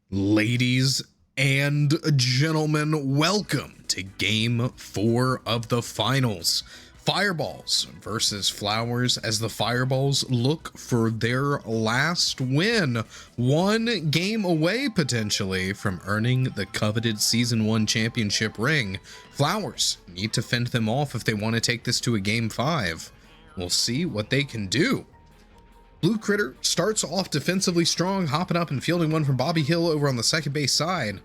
Ladies and gentlemen, welcome to Game 4 of the finals. Fireballs versus Flowers as the Fireballs look for their last win. One game away, potentially, from earning the coveted Season 1 championship ring. Flowers need to fend them off if they want to take this to a Game 5. We'll see what they can do. Blue Critter starts off defensively strong, hopping up and fielding one from Bobby Hill over on the second base side.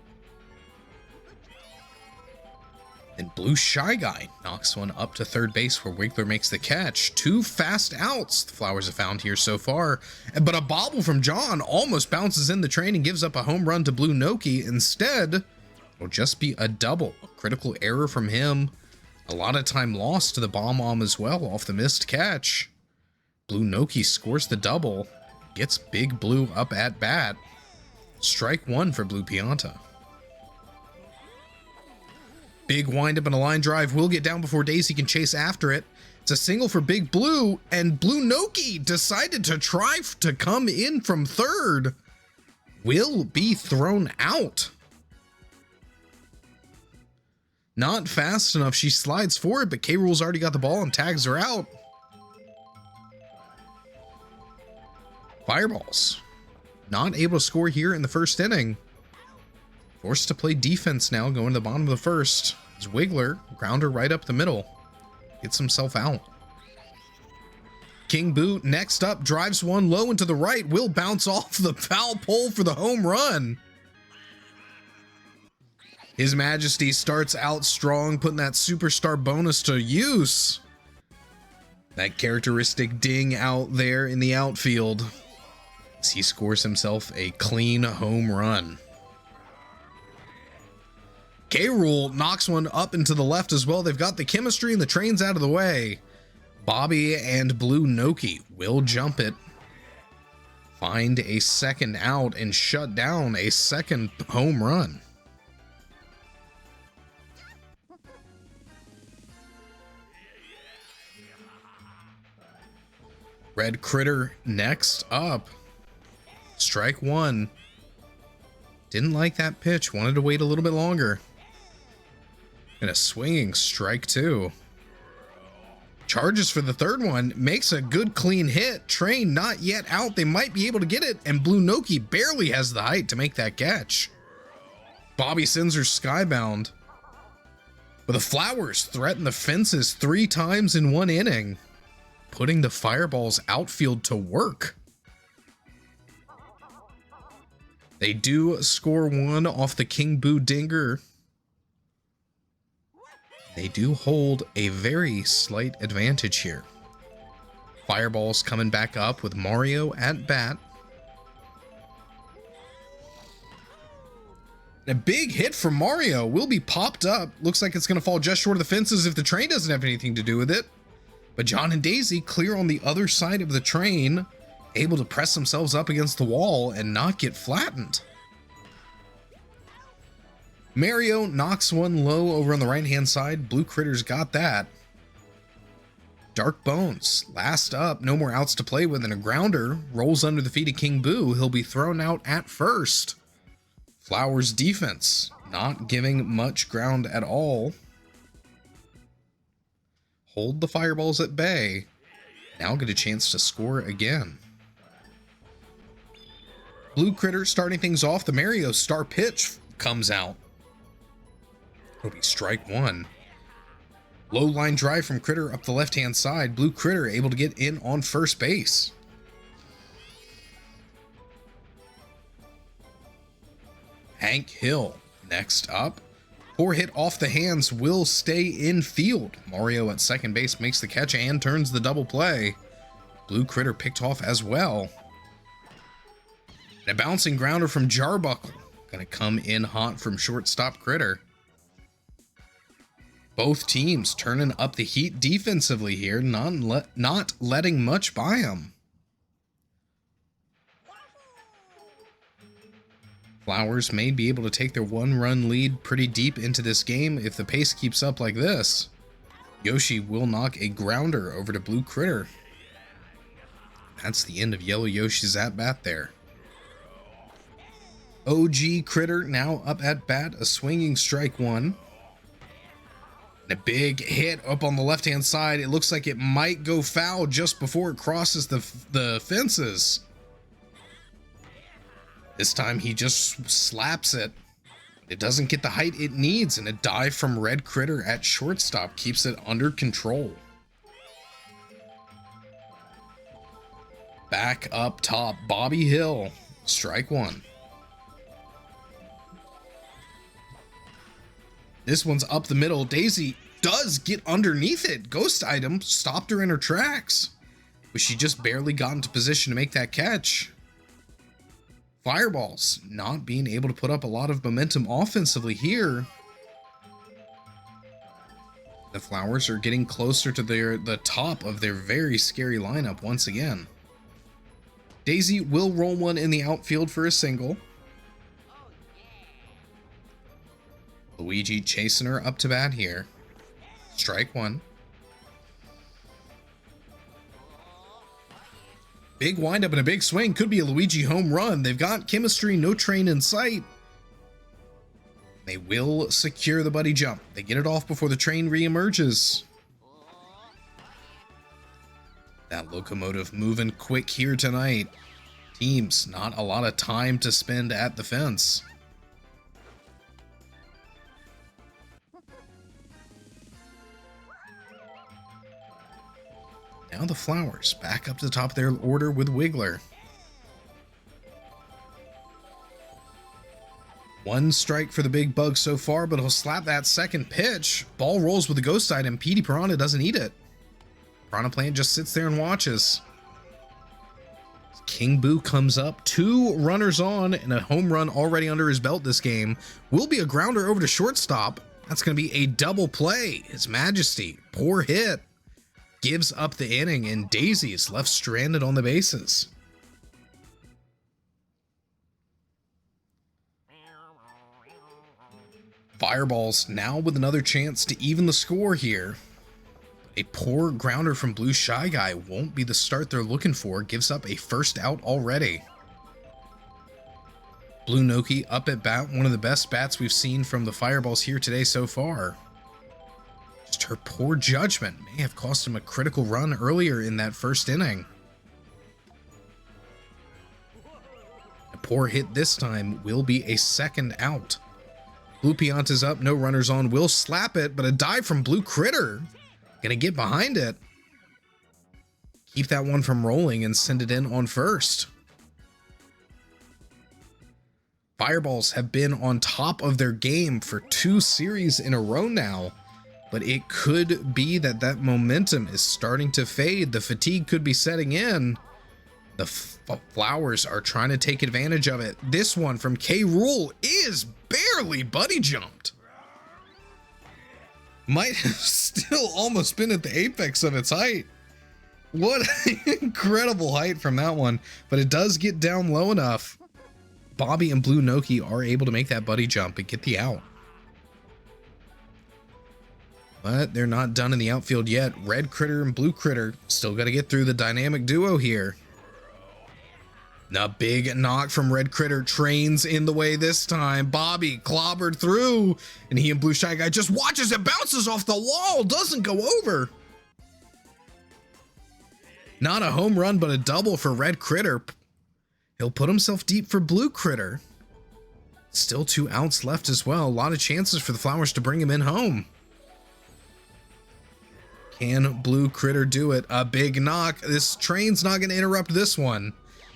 And Blue Shy Guy knocks one up to third base where Wiggler makes the catch. Two fast outs the Flowers have found here so far. But a bobble from John almost bounces in the train and gives up a home run to Blue Noki. Instead, it'll just be a double. A critical error from him. A lot of time lost to the Bomb-Omb as well off the missed catch. Blue Noki scores the double, gets Big Blue up at bat. Strike one for Blue Pianta. Big windup and a line drive will get down before Daisy can chase after it. It's a single for Big Blue, and Blue Noki decided to try to come in from third. Will be thrown out. Not fast enough. She slides forward, but K-Rool's already got the ball and tags her out. Fireballs not able to score here in the first inning. Forced to play defense now, going to the bottom of the first. As Wiggler, grounder right up the middle, gets himself out. King Boo next up, drives one low into the right, will bounce off the foul pole for the home run. His Majesty starts out strong, putting that superstar bonus to use. That characteristic ding out there in the outfield. He scores himself a clean home run. K-Rool knocks one up into the left as well. They've got the chemistry and the train's out of the way. Bobby and Blue Noki will jump it. Find a second out and shut down a second home run. Red Critter next up. Strike one. Didn't like that pitch. Wanted to wait a little bit longer. And a swinging strike two. Charges for the third one. Makes a good clean hit. Train not yet out. They might be able to get it. And Blue Noki barely has the height to make that catch. Bobby sends her skybound. But the Flowers threaten the fences 3 times in one inning, putting the Fireballs outfield to work. They do score one off the King Boo Dinger. They do hold a very slight advantage here. Fireballs coming back up with Mario at bat. A big hit from Mario will be popped up. Looks like it's going to fall just short of the fences if the train doesn't have anything to do with it. But John and Daisy clear on the other side of the train, able to press themselves up against the wall and not get flattened. Mario knocks one low over on the right-hand side. Blue Critter's got that. Dark Bones, last up, no more outs to play with, and a grounder rolls under the feet of King Boo. He'll be thrown out at first. Flowers defense, not giving much ground at all. Hold the Fireballs at bay. Now get a chance to score again. Blue Critter starting things off. The Mario star pitch comes out. It'll be strike one. Low line drive from Critter up the left-hand side. Blue Critter able to get in on first base. Hank Hill next up. Poor hit off the hands will stay in field. Mario at second base makes the catch and turns the double play. Blue Critter picked off as well. And a bouncing grounder from Jarbuckle. Gonna come in hot from shortstop Critter. Both teams turning up the heat defensively here, not letting much by them. Flowers may be able to take their 1-run lead pretty deep into this game if the pace keeps up like this. Yoshi will knock a grounder over to Blue Critter. That's the end of Yellow Yoshi's at-bat there. OG Critter now up at bat, a swinging strike one. And a big hit up on the left-hand side. It looks like it might go foul just before it crosses the fences. This time he just slaps it. It doesn't get the height it needs, and a dive from Red Critter at shortstop keeps it under control. Back up top, Bobby Hill, strike one. This one's up the middle. Daisy does get underneath it. Ghost item stopped her in her tracks, but she just barely got into position to make that catch. Fireballs not being able to put up a lot of momentum offensively here. The Flowers are getting closer to the top of their very scary lineup once again. Daisy will roll one in the outfield for a single. Luigi chasing her up to bat here. Strike one. Big windup and a big swing. Could be a Luigi home run. They've got chemistry, no train in sight. They will secure the buddy jump. They get it off before the train reemerges. That locomotive moving quick here tonight. Teams, not a lot of time to spend at the fence. Now the Flowers back up to the top of their order with Wiggler. One strike for the big bug so far, but he'll slap that second pitch. Ball rolls with the ghost item. Petey Piranha doesn't eat it. Piranha Plant just sits there and watches. King Boo comes up, 2 runners on, and a home run already under his belt this game. Will be a grounder over to shortstop. That's going to be a double play. His Majesty, poor hit. Gives up the inning, and Daisy is left stranded on the bases. Fireballs now with another chance to even the score here. A poor grounder from Blue Shy Guy won't be the start they're looking for. Gives up a first out already. Blue Noki up at bat, one of the best bats we've seen from the Fireballs here today so far. Just her poor judgment may have cost him a critical run earlier in that first inning. A poor hit this time will be a second out. Blue Pianta's up, no runners on, will slap it, but a dive from Blue Critter. Gonna get behind it. Keep that one from rolling and send it in on first. Fireballs have been on top of their game for 2 series in a row now. But it could be that momentum is starting to fade. The fatigue could be setting in. The Flowers are trying to take advantage of it. This one from K. Rool is barely buddy jumped. Might have still almost been at the apex of its height. What an incredible height from that one. But it does get down low enough. Bobby and Blue Noki are able to make that buddy jump and get the out. But they're not done in the outfield yet. Red Critter and Blue Critter still got to get through the dynamic duo here. A big knock from Red Critter, trains in the way this time. Bobby clobbered through, and he and Blue Shy Guy just watches it, bounces off the wall, doesn't go over. Not a home run, but a double for Red Critter. He'll put himself deep for Blue Critter. Still 2 outs left as well. A lot of chances for the Flowers to bring him in home. Can Blue Critter do it? A big knock. This train's not going to interrupt this one.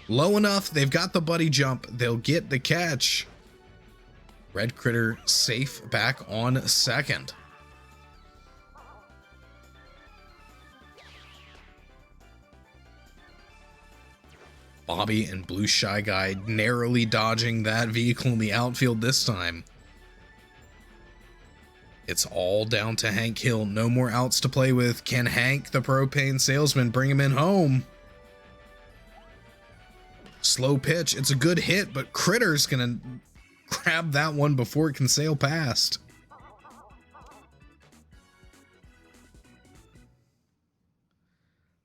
Low enough. They've got the buddy jump. They'll get the catch. Red Critter safe back on second. Bobby and Blue Shy Guy narrowly dodging that vehicle in the outfield this time. It's all down to Hank Hill. No more outs to play with. Can Hank, the propane salesman, bring him in home? Slow pitch. It's a good hit, but Critter's going to grab that one before it can sail past.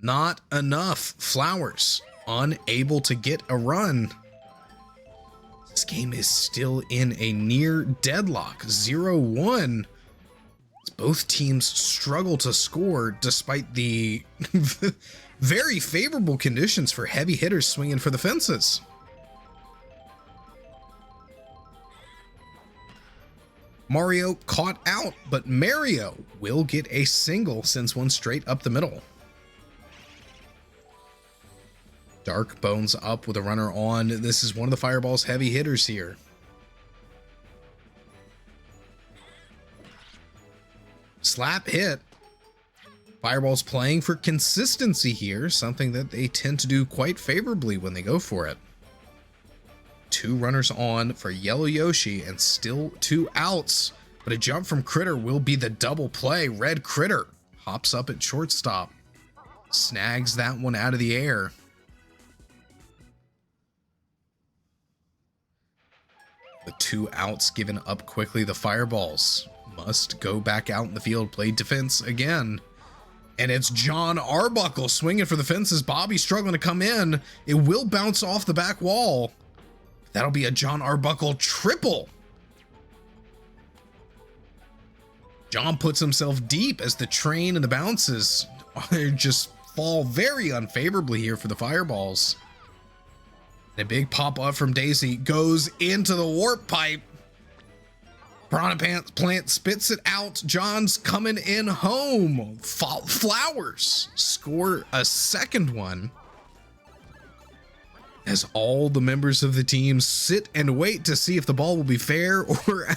Not enough. Flowers unable to get a run. This game is still in a near deadlock, 0-1. Both teams struggle to score despite the very favorable conditions for heavy hitters swinging for the fences. Mario caught out, but Mario will get a single, sends one straight up the middle. Dark bones up with a runner on. This is one of the Fireball's heavy hitters here. Slap hit. Fireball's playing for consistency here, something that they tend to do quite favorably when they go for it. 2 runners on for Yellow Yoshi and still 2 outs, but a jump from Critter will be the double play. Red Critter hops up at shortstop, snags that one out of the air. The 2 outs given up quickly. The Fireballs must go back out in the field, play defense again. And it's John Arbuckle swinging for the fences. Bobby struggling to come in. It will bounce off the back wall. That'll be a John Arbuckle triple. John puts himself deep as the train and the bounces just fall very unfavorably here for the Fireballs. And a big pop up from Daisy goes into the warp pipe. Piranha Plant spits it out. John's coming in home. Flowers score a second one, as all the members of the team sit and wait to see if the ball will be fair or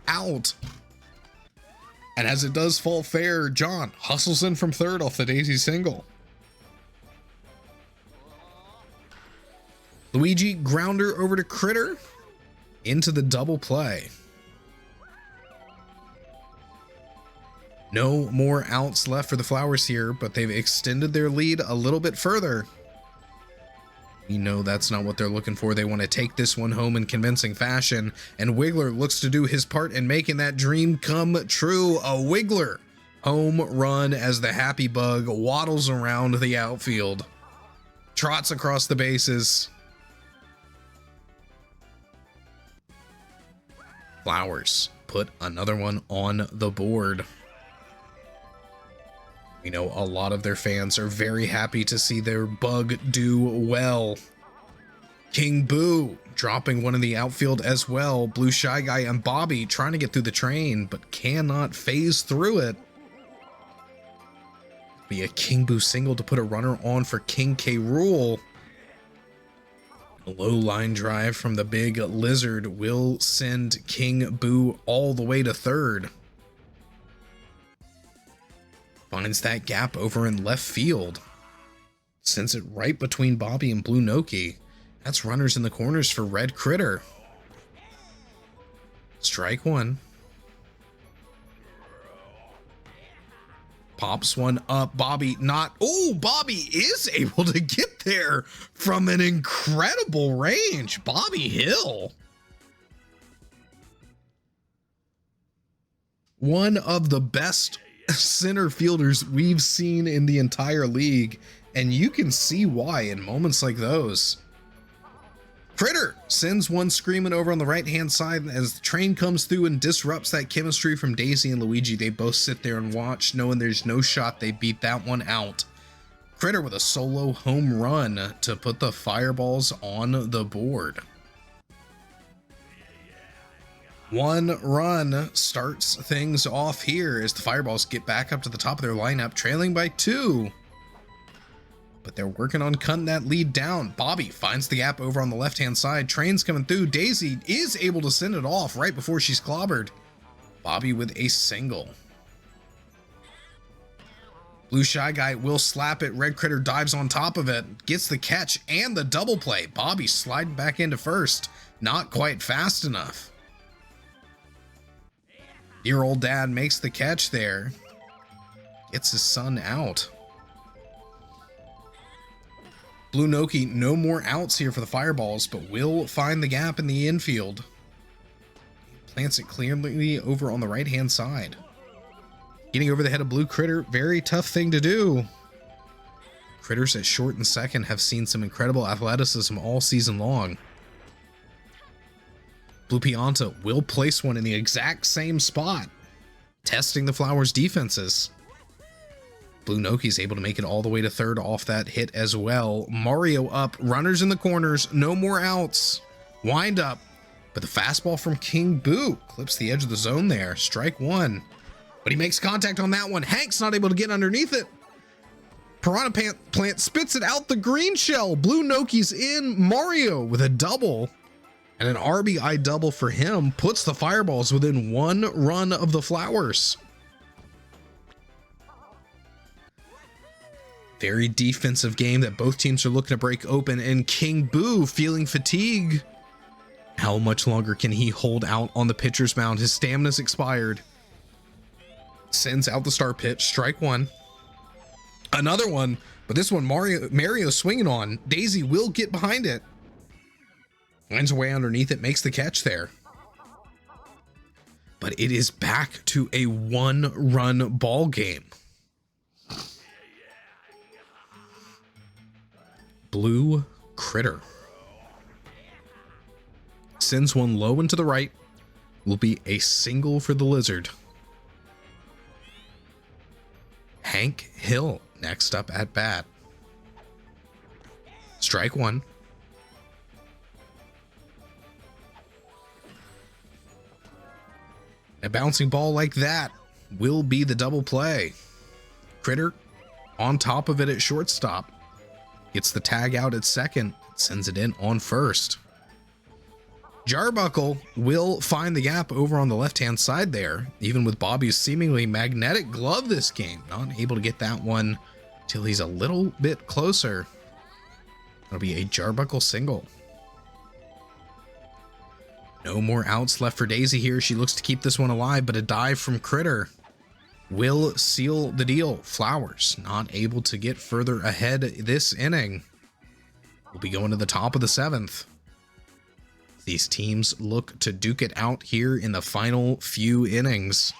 out. And as it does fall fair, John hustles in from third off the Daisy single. Luigi grounder over to Critter into the double play. No more outs left for the Flowers here, but they've extended their lead a little bit further. We know that's not what they're looking for. They want to take this one home in convincing fashion, and Wiggler looks to do his part in making that dream come true. A Wiggler home run as the Happy Bug waddles around the outfield, trots across the bases. Flowers put another one on the board. We know a lot of their fans are very happy to see their bug do well. King Boo dropping one in the outfield as well. Blue Shy Guy and Bobby trying to get through the train, but cannot phase through it. Be a King Boo single to put a runner on for King K. Rool. A low line drive from the big lizard will send King Boo all the way to third. Finds that gap over in left field. Sends it right between Bobby and Blue Noki. That's runners in the corners for Red Critter. Strike one. Pops one up. Bobby not. Oh, Bobby is able to get there from an incredible range. Bobby Hill. One of the best center fielders we've seen in the entire league, and you can see why in moments like those. Critter sends one screaming over on the right hand side as the train comes through and disrupts that chemistry from Daisy and Luigi. They both sit there and watch, knowing there's no shot they beat that one out. Critter with a solo home run to put the Fireballs on the board. One run starts things off here as the Fireballs get back up to the top of their lineup, trailing by 2. But they're working on cutting that lead down. Bobby finds the gap over on the left-hand side. Train's coming through. Daisy is able to send it off right before she's clobbered. Bobby with a single. Blue Shy Guy will slap it. Red Critter dives on top of it, gets the catch and the double play. Bobby sliding back into first. Not quite fast enough. Dear old dad makes the catch there. Gets his son out. Blue Noki, no more outs here for the Fireballs, but will find the gap in the infield. Plants it clearly over on the right-hand side. Getting over the head of Blue Critter, very tough thing to do. Critters at short and second have seen some incredible athleticism all season long. Blue Pianta will place one in the exact same spot, testing the Flowers' defenses. Blue Noki's able to make it all the way to third off that hit as well. Mario up, runners in the corners, no more outs. Wind up, but the fastball from King Boo clips the edge of the zone there. Strike one, but he makes contact on that one. Hank's not able to get underneath it. Piranha Plant spits it out the green shell. Blue Noki's in. Mario with a double, and an RBI double for him puts the Fireballs within one run of the Flowers. Very defensive game that both teams are looking to break open, and King Boo feeling fatigue. How much longer can he hold out on the pitcher's mound? His stamina's expired. Sends out the start pitch. Strike one. Another one, but this one Mario swinging on. Daisy will get behind it. Finds a way underneath it, makes the catch there. But it is back to a one-run ball game. Blue Critter sends one low and to the right. Will be a single for the Lizard. Hank Hill next up at bat. Strike one. A bouncing ball like that will be the double play. Critter on top of it at shortstop. Gets the tag out at second, sends it in on first. Jarbuckle will find the gap over on the left-hand side there, even with Bobby's seemingly magnetic glove this game. Not able to get that one till he's a little bit closer. It'll be a Jarbuckle single. No more outs left for Daisy here. She looks to keep this one alive, but a dive from Critter will seal the deal. Flowers not able to get further ahead this inning. We'll be going to the top of the seventh. These teams look to duke it out here in the final few innings.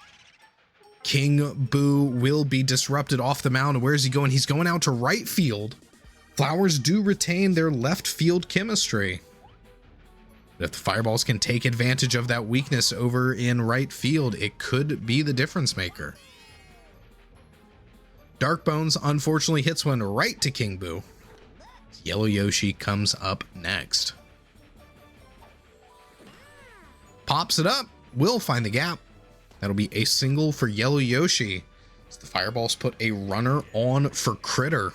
King Boo will be disrupted off the mound. Where is he going? He's going out to right field. Flowers do retain their left field chemistry. But if the Fireballs can take advantage of that weakness over in right field, it could be the difference maker. Dark Bones unfortunately hits one right to King Boo. Yellow Yoshi comes up next. Pops it up, will find the gap. That'll be a single for Yellow Yoshi. So the Fireballs put a runner on for Critter.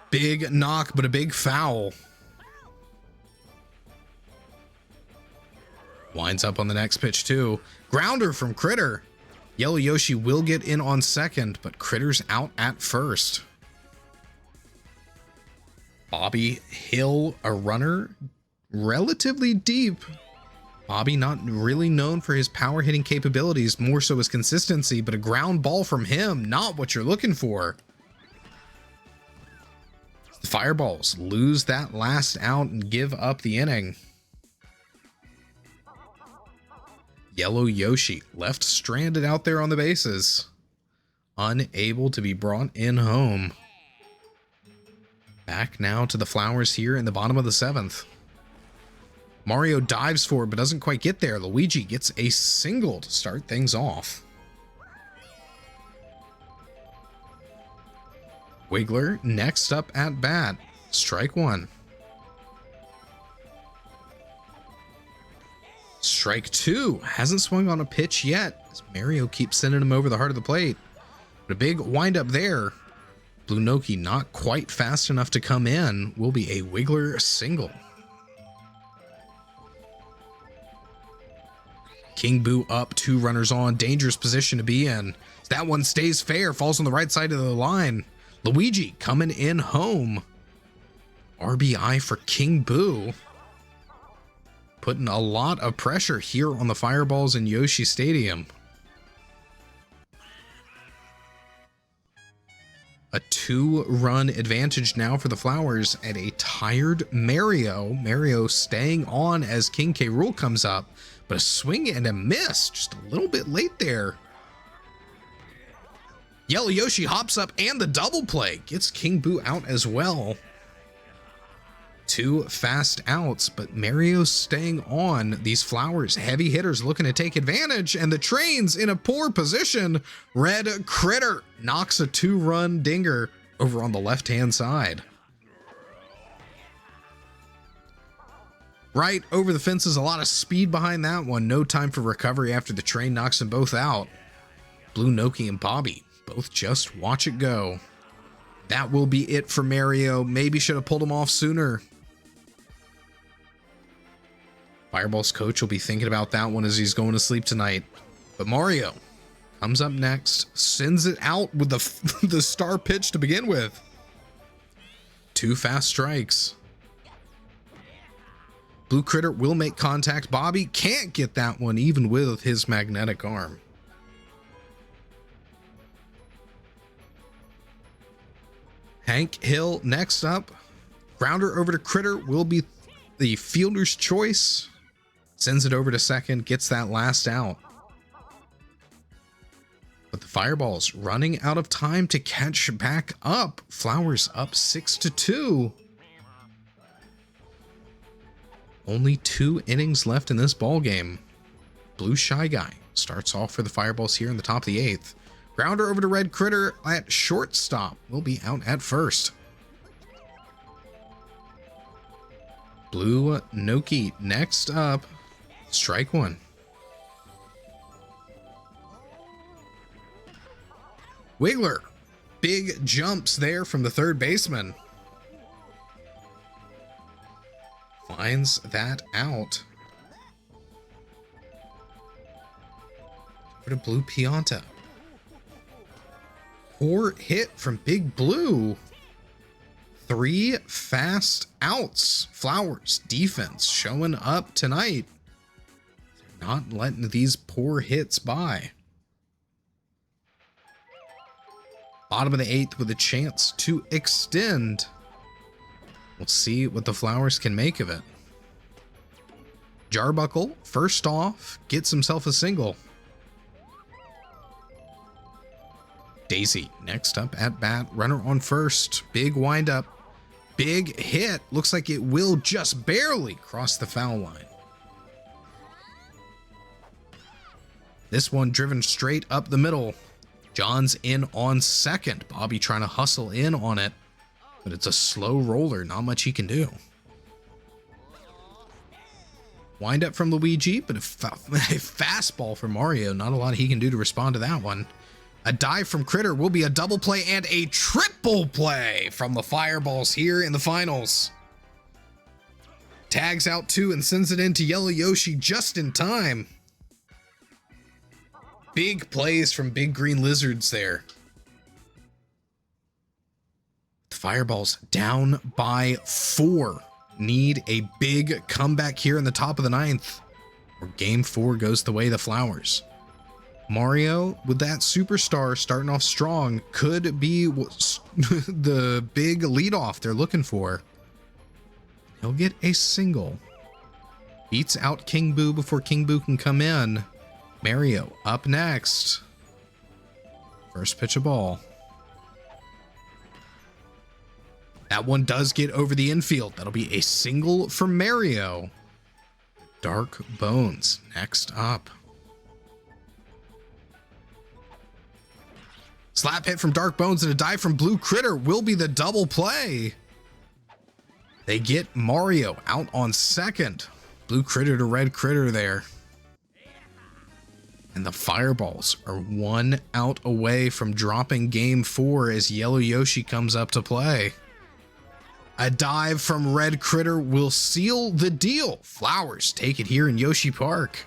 Big knock, but a big foul. Winds up on the next pitch too. Grounder from Critter. Yellow Yoshi will get in on second, but Critter's out at first. Bobby Hill, a runner, relatively deep. Bobby not really known for his power hitting capabilities, more so his consistency, but a ground ball from him, not what you're looking for. The Fireballs lose that last out and give up the inning. Yellow Yoshi left stranded out there on the bases, unable to be brought in home. Back now to the Flowers here in the bottom of the seventh. Mario dives for it, but doesn't quite get there. Luigi gets a single to start things off. Wiggler next up at bat. Strike one. Strike two. Hasn't swung on a pitch yet, as Mario keeps sending him over the heart of the plate. But a big windup there. Blue Noki not quite fast enough to come in. Will be a Wiggler single. King Boo up, two runners on. Dangerous position to be in. That one stays fair, falls on the right side of the line. Luigi coming in home. RBI for King Boo. Putting a lot of pressure here on the Fireballs in Yoshi Stadium. A 2-run advantage now for the Flowers and a tired Mario. Mario staying on as King K. Rool comes up, but a swing and a miss just a little bit late there. Yellow Yoshi hops up and the double play gets King Boo out as well. 2 fast outs, but Mario's staying on. These Flowers heavy hitters looking to take advantage, and the Train's in a poor position. Red Critter knocks a 2-run dinger over on the left-hand side. Right over the fences, a lot of speed behind that one. No time for recovery after the Train knocks them both out. Blue Noki and Bobby both just watch it go. That will be it for Mario. Maybe should have pulled him off sooner. Fireball's coach will be thinking about that one as he's going to sleep tonight. But Mario comes up next, sends it out with the star pitch to begin with. 2 fast strikes. Blue Critter will make contact. Bobby can't get that one even with his magnetic arm. Hank Hill next up. Grounder over to Critter will be the fielder's choice. Sends it over to second, gets that last out. But the Fireball's running out of time to catch back up. Flowers up 6-2. Only 2 innings left in this ball game. Blue Shy Guy starts off for the Fireballs here in the top of the 8th. Grounder over to Red Critter at shortstop. Will be out at first. Blue Noki next up. Strike 1. Wiggler. Big jumps there from the third baseman. Finds that out. Over to Blue Pianta. Poor hit from Big Blue. 3 fast outs. Flowers defense showing up tonight. They're not letting these poor hits by. Bottom of the 8th with a chance to extend. We'll see what the Flowers can make of it. Jarbuckle, first off, gets himself a single. Daisy next up at bat, runner on first. Big windup, big hit. Looks like it will just barely cross the foul line. This one driven straight up the middle. John's in on second. Bobby trying to hustle in on it, but it's a slow roller. Not much he can do. Wind up from Luigi, but a fastball for Mario. Not a lot he can do to respond to that one. A dive from Critter will be a double play and a triple play from the Fireballs here in the finals. Tags out 2 and sends it into Yellow Yoshi just in time. Big plays from Big Green Lizards there. The Fireballs down by 4. Need a big comeback here in the top of the 9th, or game 4 goes the way of the Flowers. Mario, with that superstar starting off strong, could be the big leadoff they're looking for. He'll get a single. Beats out King Boo before King Boo can come in. Mario up next. First pitch of ball. That one does get over the infield. That'll be a single for Mario. Dark Bones next up. Slap hit from Dark Bones and a dive from Blue Critter will be the double play. They get Mario out on second. Blue Critter to Red Critter there. And the Fireballs are 1 out away from dropping game 4 as Yellow Yoshi comes up to play. A dive from Red Critter will seal the deal. Flowers take it here in Yoshi Park.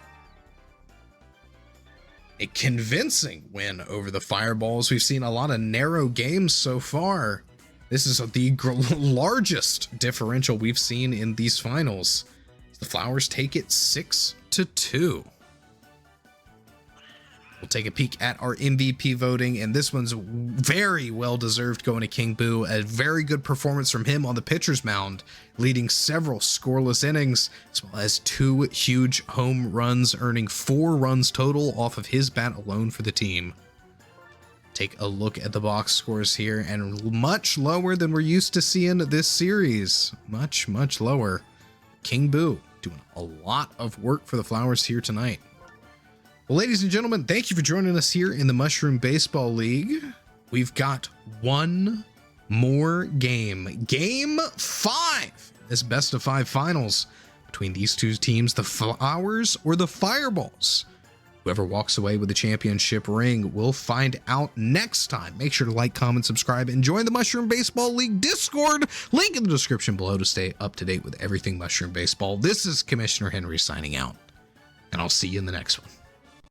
A convincing win over the Fireballs. We've seen a lot of narrow games so far. This is the largest differential we've seen in these finals. The Flowers take it 6-2. We'll take a peek at our MVP voting, and this one's very well deserved going to King Boo. A very good performance from him on the pitcher's mound, leading several scoreless innings, as well as 2 huge home runs, earning 4 runs total off of his bat alone for the team. take a look at the box scores here, and much lower than we're used to seeing this series. Much lower. King Boo doing a lot of work for the Flowers here tonight. Well, ladies and gentlemen, thank you for joining us here in the Mushroom Baseball League. We've got one more game. Game 5. This best of 5 finals between these two teams, the Flowers or the Fireballs. Whoever walks away with the championship ring, we'll find out next time. Make sure to like, comment, subscribe, and join the Mushroom Baseball League Discord. Link in the description below to stay up to date with everything Mushroom Baseball. This is Commissioner Henry signing out, and I'll see you in the next one.